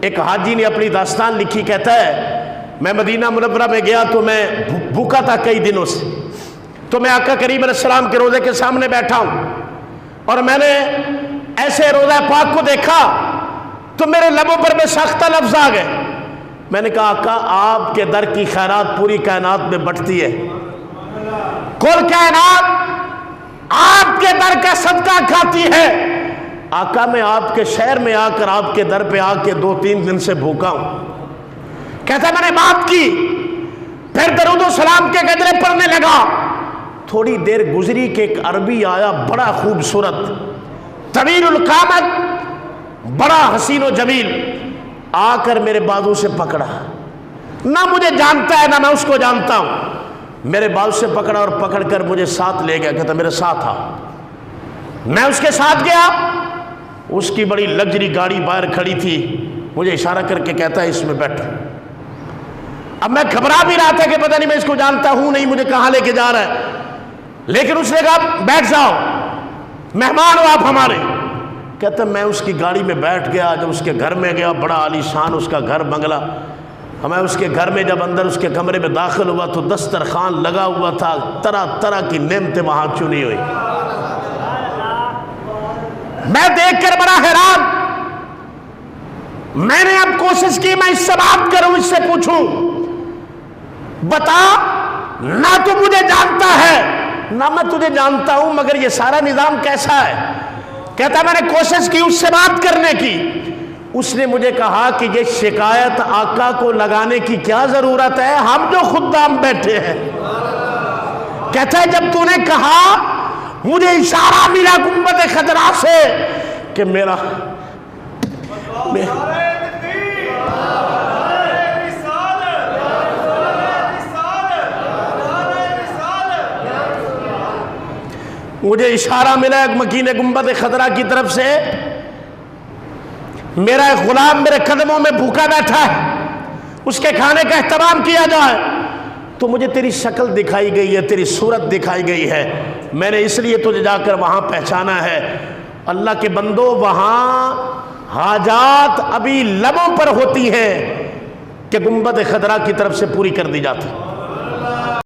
ایک حاجی نے اپنی داستان لکھی، کہتا ہے میں مدینہ منورہ میں گیا تو میں بھوکا تھا کئی دنوں سے، تو میں آقا کریم علیہ السلام کے روضے کے سامنے بیٹھا ہوں اور میں نے ایسے روضہ پاک کو دیکھا تو میرے لبوں پر بے ساختہ لفظ آ گئے۔ میں نے کہا آقا آپ کے در کی خیرات پوری کائنات میں بٹتی ہے، کل کائنات آپ کے در کا صدقہ کھاتی ہے۔ آقا میں آپ کے شہر میں آ کر آپ کے در پہ آ کے 2-3 دن سے بھوکا ہوں۔ کہتا ہے میں نے بات کی، پھر درود و سلام کے گجرے پڑھنے لگا۔ تھوڑی دیر گزری کہ ایک عربی آیا بڑا خوبصورت، طویل القامت، بڑا حسین و جمیل، آ کر میرے بازو سے پکڑا، نہ مجھے جانتا ہے نہ میں اس کو جانتا ہوں، میرے بازو سے پکڑا اور پکڑ کر مجھے ساتھ لے گیا۔ کہتا میرے ساتھ آ۔ میں اس کے ساتھ گیا، اس کی بڑی لگژری گاڑی باہر کھڑی تھی، مجھے اشارہ کر کے کہتا ہے اس میں بیٹھو۔ اب میں گھبرا بھی رہا تھا کہ پتہ نہیں میں اس کو جانتا ہوں نہیں، مجھے کہاں لے کے جا رہا ہے، لیکن اس نے کہا بیٹھ جاؤ، مہمان ہو آپ ہمارے۔ کہتا میں اس کی گاڑی میں بیٹھ گیا، جب اس کے گھر میں گیا، بڑا عالی شان اس کا گھر بنگلہ، میں اس کے گھر میں جب اندر اس کے کمرے میں داخل ہوا تو دسترخوان لگا ہوا تھا، طرح طرح کی نعمتیں وہاں چنی ہوئی۔ میں دیکھ کر بڑا حیران، میں نے اب کوشش کی میں اس سے بات کروں، اس سے پوچھوں بتا نہ تو مجھے جانتا ہے نہ میں تجھے جانتا ہوں، مگر یہ سارا نظام کیسا ہے؟ کہتا میں نے کوشش کی اس سے بات کرنے کی، اس نے مجھے کہا کہ یہ شکایت آقا کو لگانے کی کیا ضرورت ہے، ہم جو خدام بیٹھے ہیں۔ کہتا ہے جب تو نے کہا مجھے اشارہ ملا گنبد خضرا سے کہ میرا مجھے اشارہ ملا ایک مکین گنبد خضرا کی طرف سے، میرا ایک غلام میرے قدموں میں بھوکا بیٹھا ہے، اس کے کھانے کا اہتمام کیا جائے، تو مجھے تیری شکل دکھائی گئی ہے، تیری صورت دکھائی گئی ہے، میں نے اس لیے تجھے جا کر وہاں پہچانا ہے۔ اللہ کے بندو وہاں حاجات ابھی لبوں پر ہوتی ہیں کہ گنبد خضرا کی طرف سے پوری کر دی جاتی۔